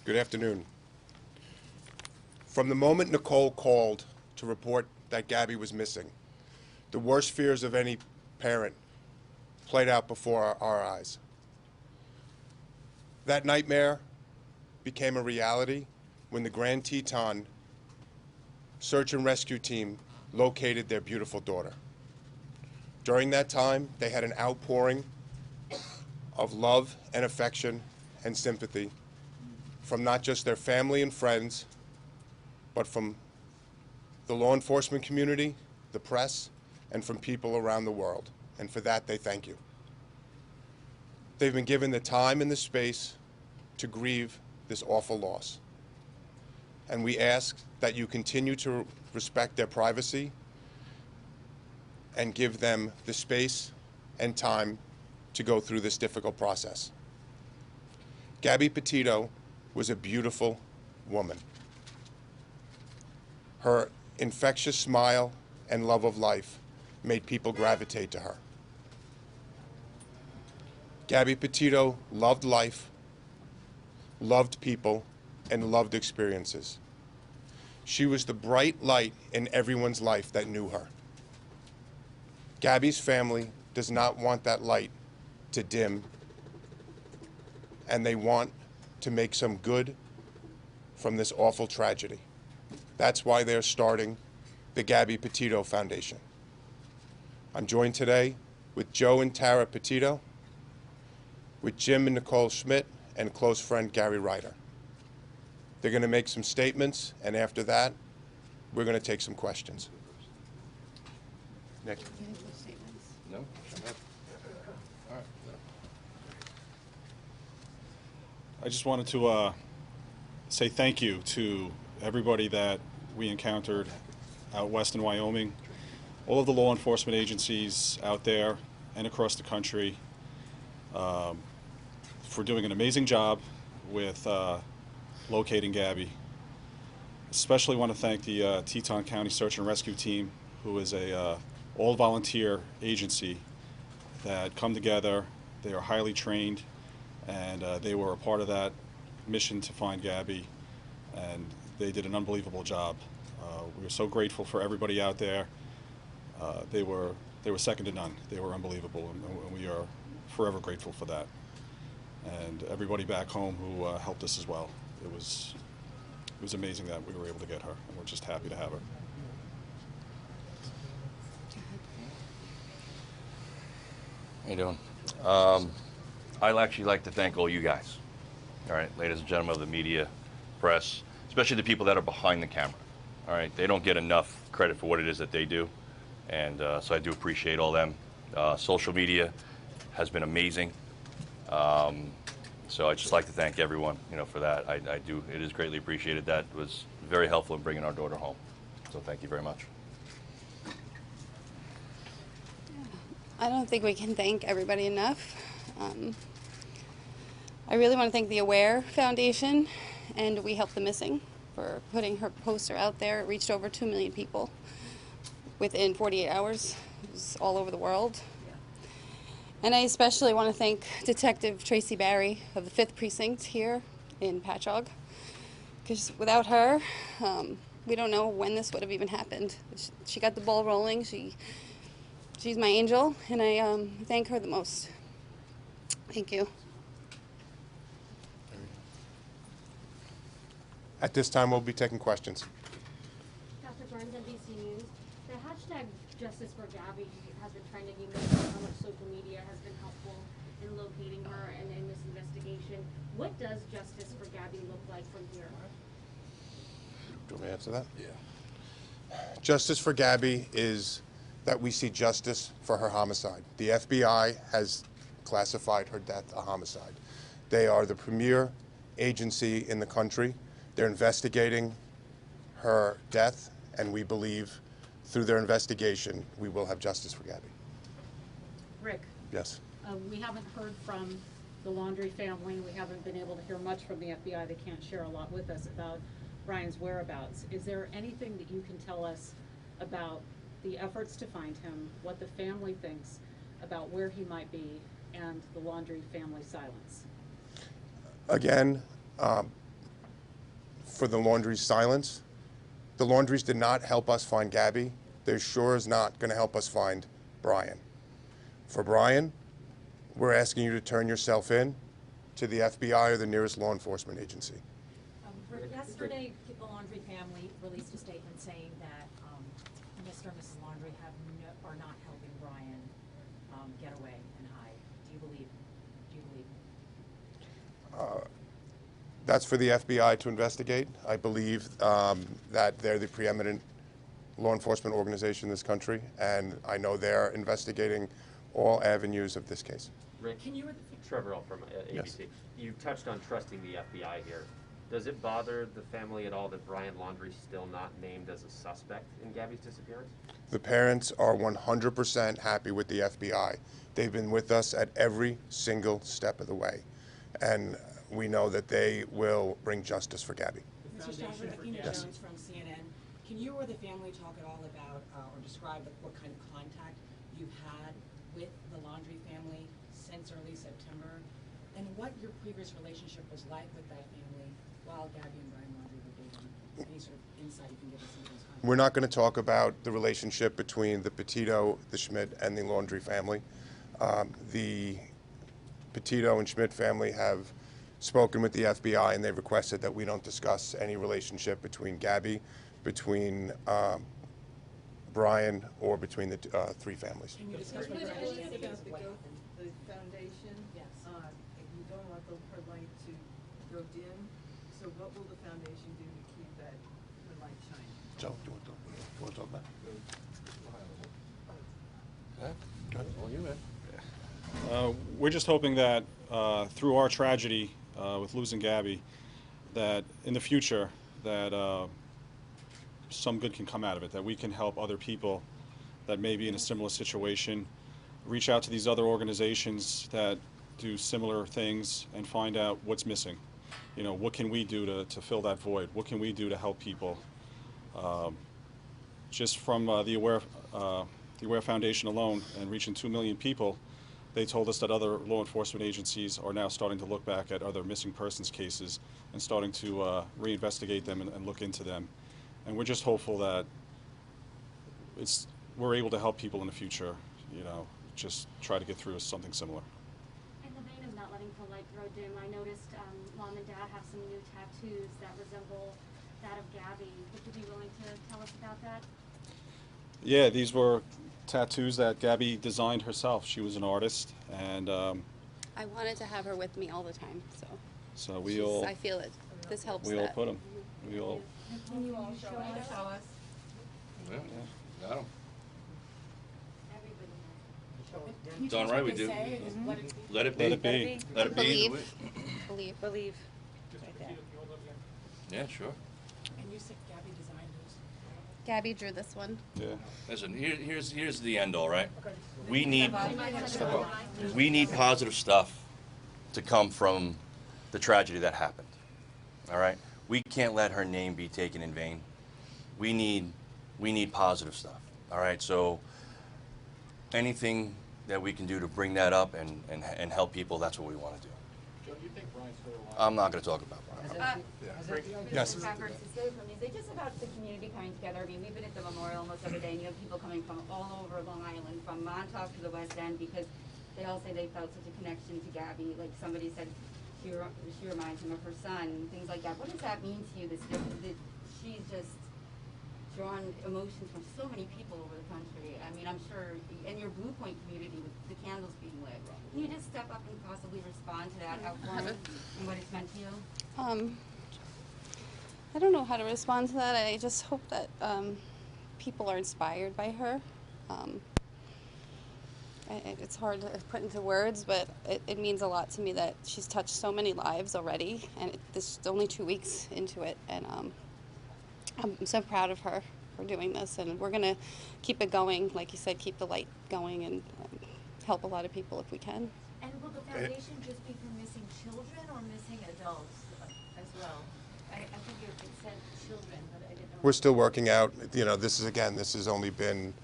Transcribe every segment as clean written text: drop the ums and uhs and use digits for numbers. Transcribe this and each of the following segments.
Good afternoon. From the moment Nicole called to report that Gabby was missing, the worst fears of any parent played out before our eyes. That nightmare became a reality when the Grand Teton search and rescue team located their beautiful daughter. During that time, they had an outpouring of love and affection and sympathy from not just their family and friends, but from the law enforcement community, the press, and from people around the world. And for that, they thank you. They've been given the time and the space to grieve this awful loss. And we ask that you continue to respect their privacy and give them the space and time to go through this difficult process. Gabby Petito was a beautiful woman. Her infectious smile and love of life made people gravitate to her. Gabby Petito loved life, loved people, and loved experiences. She was the bright light in everyone's life that knew her. Gabby's family does not want that light to dim, and they want to make some good from this awful tragedy. That's why they're starting the Gabby Petito Foundation. I'm joined today with Joe and Tara Petito, with Jim and Nicole Schmidt, and close friend Gary Ryder. They're going to make some statements, and after that, we're going to take some questions. Nick? No? All right. I just wanted to say thank you to everybody that we encountered out west in Wyoming, all of the law enforcement agencies out there and across the country for doing an amazing job with locating Gabby. Especially want to thank the Teton County Search and Rescue Team, who is a all-volunteer agency that come together. They are highly trained, and they were a part of that mission to find Gabby, and they did an unbelievable job. We are so grateful for everybody out there. They were second to none. They were unbelievable, and we are forever grateful for that. And everybody back home who helped us as well. It was amazing that we were able to get her, and we're just happy to have her. How you doing? I'd actually like to thank all you guys. All right, ladies and gentlemen of the media, press, especially the people that are behind the camera. All right, they don't get enough credit for what it is that they do, and so I do appreciate all them. Social media has been amazing. So I'd just like to thank everyone, for that. I do. It is greatly appreciated. That was very helpful in bringing our daughter home. So thank you very much. I don't think we can thank everybody enough. I really want to thank the AWARE Foundation and We Help the Missing for putting her poster out there. It reached over 2 million people within 48 hours. It was all over the world. And I especially want to thank Detective Tracy Barry of the 5th Precinct here in Patchogue, because without her, we don't know when this would have even happened. She got the ball rolling. She's my angel, and I thank her the most. Thank you. At this time, we'll be taking questions. Dr. Burns, NBC News. The hashtag Justice for Gabby has been trending. You mentioned how much social media has been helpful in locating her and in this investigation. What does Justice for Gabby look like from here? Do you want me to answer that? Yeah. Justice for Gabby is that we see justice for her homicide. The FBI has classified her death a homicide. They are the premier agency in the country. They're investigating her death, and we believe through their investigation, we will have justice for Gabby. Rick. Yes. We haven't heard from the Laundrie family. We haven't been able to hear much from the FBI. They can't share a lot with us about Brian's whereabouts. Is there anything that you can tell us about the efforts to find him, what the family thinks about where he might be, and the Laundrie family silence? Again, for the laundry's silence. The laundries did not help us find Gabby. They're sure is not going to help us find Brian. For Brian, we're asking you to turn yourself in to the FBI or the nearest law enforcement agency. Yesterday, the Laundrie family released a statement saying that Mr. and Mrs. Laundrie are not helping Brian get away and hide. Do you believe? That's for the FBI to investigate. I believe that they're the preeminent law enforcement organization in this country, and I know they're investigating all avenues of this case. Rick, Trevor from ABC. Yes. You touched on trusting the FBI here. Does it bother the family at all that Brian Laundrie's still not named as a suspect in Gabby's disappearance? The parents are 100% happy with the FBI. They've been with us at every single step of the way, and we know that they will bring justice for Gabby. Mr. Stafford, Athena Jones from CNN. Can you or the family talk at all about or describe what kind of contact you've had with the Laundrie family since early September, and what your previous relationship was like with that family while Gabby and Brian Laundrie were dating? Any sort of insight you can give us into those contacts? We're not going to talk about the relationship between the Petito, the Schmidt, and the Laundrie family. The Petito and Schmidt family have spoken with the FBI, and they've requested that we don't discuss any relationship between Gabby, between Brian, or between the three families. Can you discuss what your understanding is of what happened? The foundation, Yes. you don't want her light to go dim, so what will the foundation do to keep that, her light shining? So, do you want to talk about it? We're just hoping that through our tragedy with losing Gabby, that in the future that some good can come out of it, that we can help other people that may be in a similar situation, reach out to these other organizations that do similar things and find out what's missing. You know, what can we do to fill that void? What can we do to help people? Just from the Aware Foundation alone and reaching 2 million people, they told us that other law enforcement agencies are now starting to look back at other missing persons cases and starting to reinvestigate them and look into them. And we're just hopeful that we're able to help people in the future, you know, just try to get through something similar. In the vein of not letting the light grow dim, I noticed Mom and Dad have some new tattoos that resemble that of Gabby. Would you be willing to tell us about that? Yeah, these were tattoos that Gabby designed herself. She was an artist, and I wanted to have her with me all the time, so we all I feel it. This helps we all that. put them. We all. Can you all show us? Yeah, got him. Everybody Done right, we do. Let it be. Let it be. Let it be. Believe. Yeah, sure. And you said Gabby designed those? Gabby drew this one. Yeah. Listen, here's the end all, right? We need positive stuff to come from the tragedy that happened. All right? We can't let her name be taken in vain. We need positive stuff. All right? So anything that we can do to bring that up and help people, that's what we want to do. Joe, do you think Brian's still alive? I'm not going to talk about Brian. Yes. Just about the community coming together. I mean, we've been at the memorial almost every day, and you have people coming from all over Long Island, from Montauk to the West End, because they all say they felt such a connection to Gabby. Like somebody said, she reminds him of her son, things like that. What does that mean to you? That she's just drawn emotions from so many people over the country. I mean, I'm sure, and your Blue Point community with the candles being lit. Can you just step up and possibly respond to that outpouring and what it's meant to you? I don't know how to respond to that. I just hope that people are inspired by her. It's hard to put into words, but it means a lot to me that she's touched so many lives already, and this is only 2 weeks into it, and I'm so proud of her for doing this, and we're going to keep it going. Like you said, keep the light going and help a lot of people if we can. And will the foundation just be for missing children or missing adults as well? I think it said children, but I didn't know. We're still working out, you know, this has only been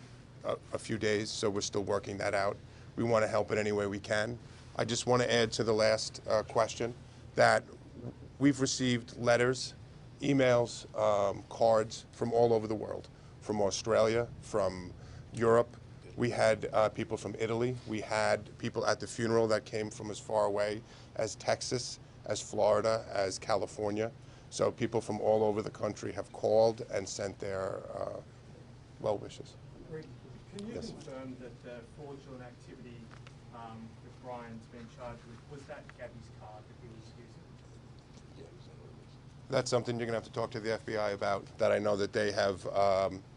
a few days, so we're still working that out. We want to help it any way we can. I just want to add to the last question that we've received letters emails, cards from all over the world, from Australia, from Europe. We had people from Italy. We had people at the funeral that came from as far away as Texas, as Florida, as California. So people from all over the country have called and sent their well wishes. Rick, can you Yes. confirm that the fraudulent activity that Brian's been charged with, was that Gabby's card that he was using? That's something you're going to have to talk to the FBI about. That I know that they have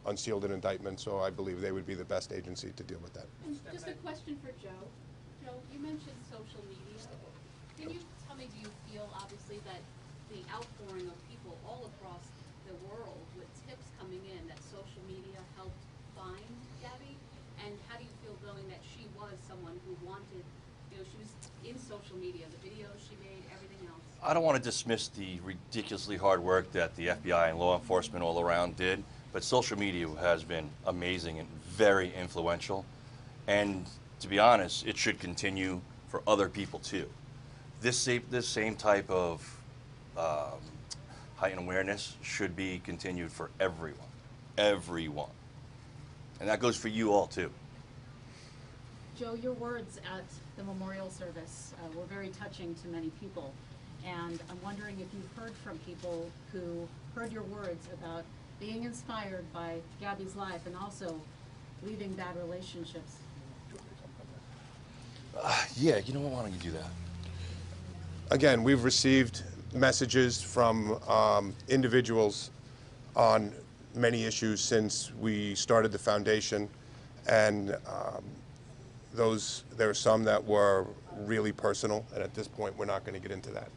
unsealed an indictment, so I believe they would be the best agency to deal with that. And just a question for Joe. Joe, you mentioned social media. Can you tell me, do you feel obviously that the outpouring of people all across the world with tips coming in, that social media helped find Gabby? And how do you feel knowing that she was someone who wanted, she was in social media, the videos she made, everything else? I don't want to dismiss the ridiculously hard work that the FBI and law enforcement all around did, but social media has been amazing and very influential. And to be honest, it should continue for other people too. This same type of heightened awareness should be continued for everyone. Everyone. And that goes for you all too. Joe, your words at the memorial service were very touching to many people. And I'm wondering if you've heard from people who heard your words about being inspired by Gabby's life and also leaving bad relationships. Yeah, you know what, why don't you do that? Again, we've received messages from individuals on many issues since we started the foundation, and there are some that were really personal, and at this point we're not going to get into that.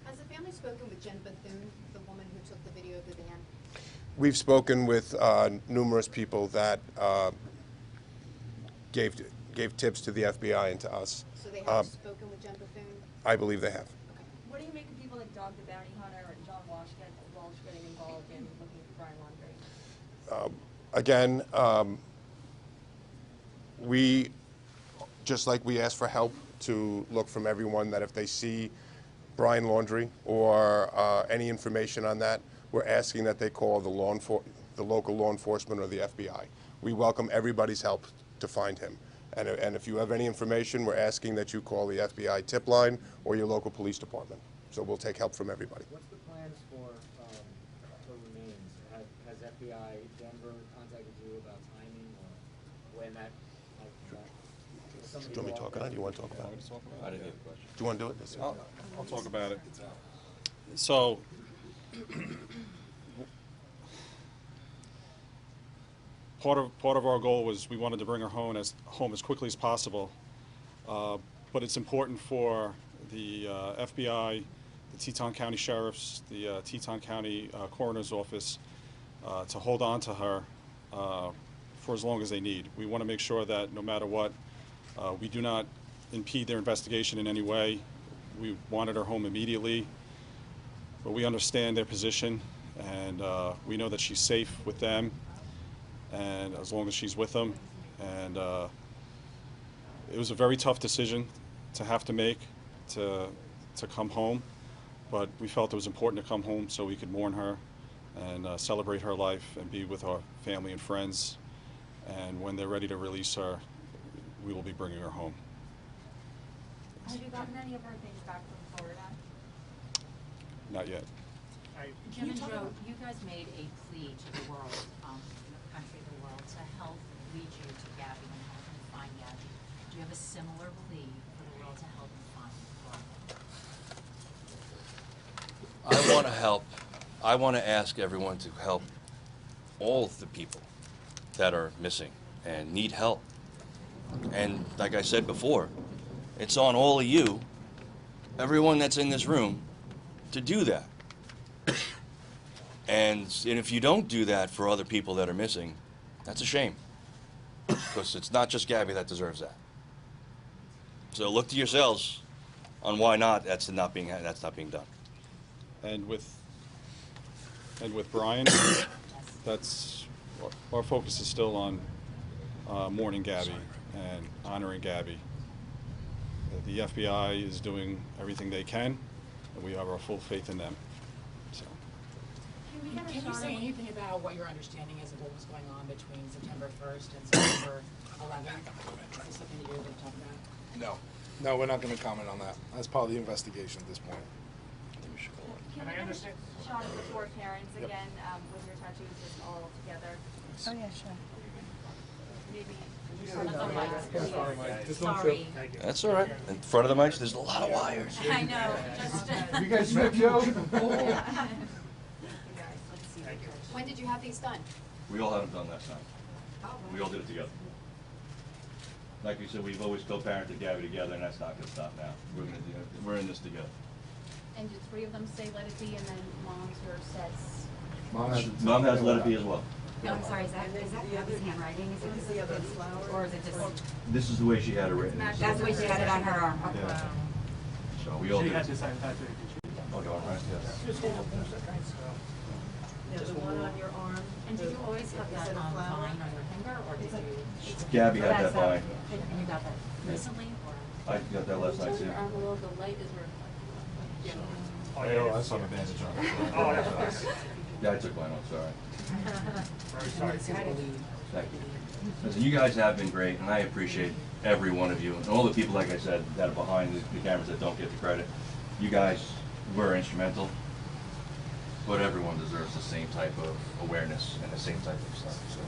Has the family spoken with Jen Bethune, the woman who took the video of the van? We've spoken with numerous people that gave tips to the FBI and to us. So they have spoken with Jen Bethune? I believe they have. What do you make of people like Dog the Bounty Hunter and John Walsh getting involved in looking for Brian Laundrie? Again, we, just like we ask for help to look from everyone, that if they see Brian Laundrie or any information on that, we're asking that they call the local law enforcement or the FBI. We welcome everybody's help to find him. And if you have any information, we're asking that you call the FBI tip line or your local police department. So we'll take help from everybody. What's the plans for remains? Has FBI Denver contacted you about timing or when that might come back? Do you want me to talk on it? Do you want to talk about it? I didn't have a question. Do you want to do it? I'll talk about it. So, part of our goal was we wanted to bring her home as quickly as possible, but it's important for the FBI, the Teton County Sheriffs, the Teton County Coroner's Office to hold on to her for as long as they need. We want to make sure that no matter what, we do not impede their investigation in any way. We wanted her home immediately, but we understand their position, and we know that she's safe with them, and as long as she's with them. And it was a very tough decision to have to make to come home, but we felt it was important to come home so we could mourn her and celebrate her life and be with our family and friends. And when they're ready to release her, we will be bringing her home. Have you gotten any of her things back from Florida? Not yet. Jim and Joe, you guys made a plea to the world, the country, the world, to help lead you to Gabby and help them find Gabby. Do you have a similar plea for the world to help them find Florida? I want to help. I want to ask everyone to help all of the people that are missing and need help. And like I said before, it's on all of you, everyone that's in this room, to do that. And if you don't do that for other people that are missing, that's a shame. Because it's not just Gabby that deserves that. So look to yourselves on why not that's not being done. And with Brian, that's our focus is still on mourning Gabby and honoring Gabby. The FBI is doing everything they can, and we have our full faith in them. So. Can you say anything about what your understanding is of what was going on between September 1st and September 11th? Is this something that you're able to talk about? No. No, we're not going to comment on that. That's part of the investigation at this point. Can I understand? Shot of the four parents Yep. again, with your tattoos just all together. Oh, yeah, sure. Maybe. Sorry. That's all right. In front of the mics, there's a lot of wires. I know, just. You guys smoke, Joe? When did you have these done? We all had them done last night. We all did it together. Like we said, we've always co-parented Gabby together, and that's not going to stop now. We're in this together. And do three of them say let it be, and then mom's or says? Mom has let it be as well. No, I'm sorry, is that Gabby's handwriting? Is it the other flower? Or is it just? This is the way she had it written. That's the way she had it on her arm. Okay. Yeah. So we all She did had it. the same tattoo, did she? Oh, darn right, yes. Yeah, the one on your arm. And did you always have that vine on your finger, or did you? Gabby had that vine. And you got that recently, or? I got that last night too. Your arm a little, the light is where. Oh, yeah. that's on the bandage on it. Oh, that's nice. Yeah, I took mine off, sorry. Very sorry. Thank you. Listen, you guys have been great, and I appreciate every one of you, and all the people, like I said, that are behind the cameras that don't get the credit. You guys were instrumental, but everyone deserves the same type of awareness and the same type of stuff. So,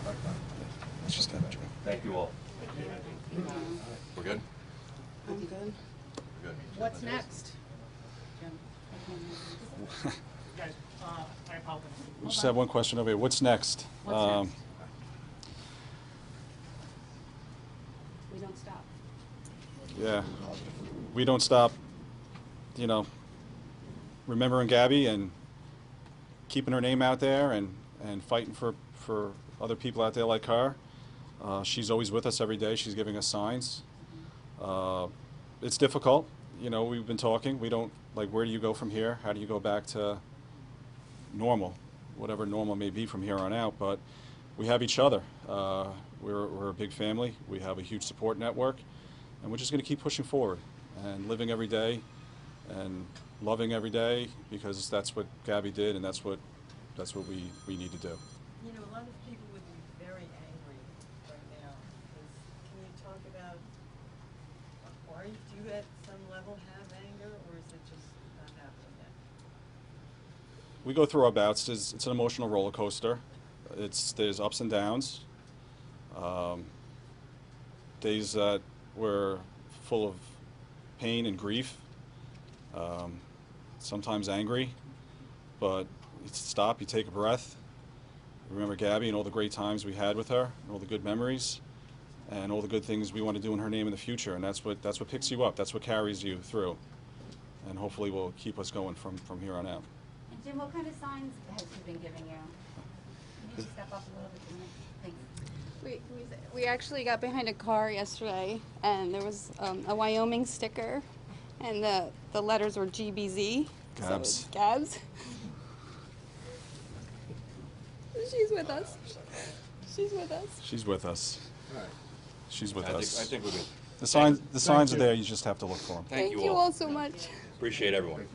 Let's just have it, Joe. thank you all. We're good? I'm good. We're good. What's next? Guys, I apologize. We just have one question over here. What's next? What's next? We don't stop. Yeah, we don't stop, you know, remembering Gabby and keeping her name out there and fighting for other people out there like her. She's always with us every day. She's giving us signs. It's difficult. You know, we've been talking. We don't, like, where do you go from here? How do you go back to normal, whatever normal may be from here on out? But we have each other. We're a big family. We have a huge support network. And we're just going to keep pushing forward and living every day and loving every day, because that's what Gabby did, and that's what we need to do. You know, a lot of people would be very angry right now. Can you talk about, do you at some level have anger, or is it just not happening yet? We go through our bouts. It's an emotional roller coaster. There's ups and downs. Days that we're full of pain and grief. Sometimes angry, but you stop, you take a breath. Remember Gabby and all the great times we had with her, and all the good memories, and all the good things we want to do in her name in the future. And that's what picks you up. That's what carries you through, and hopefully will keep us going from here on out. And Jim, what kind of signs has she been giving you? Can you step up a little bit? Thanks. We actually got behind a car yesterday, and there was a Wyoming sticker, and the letters were GBZ. So Gabbs. it's Gabbs. She's with us. She's with us. She's with us. She's with us. I think we're good. The signs are there. You just have to look for them. Thank you all so much. Appreciate everyone.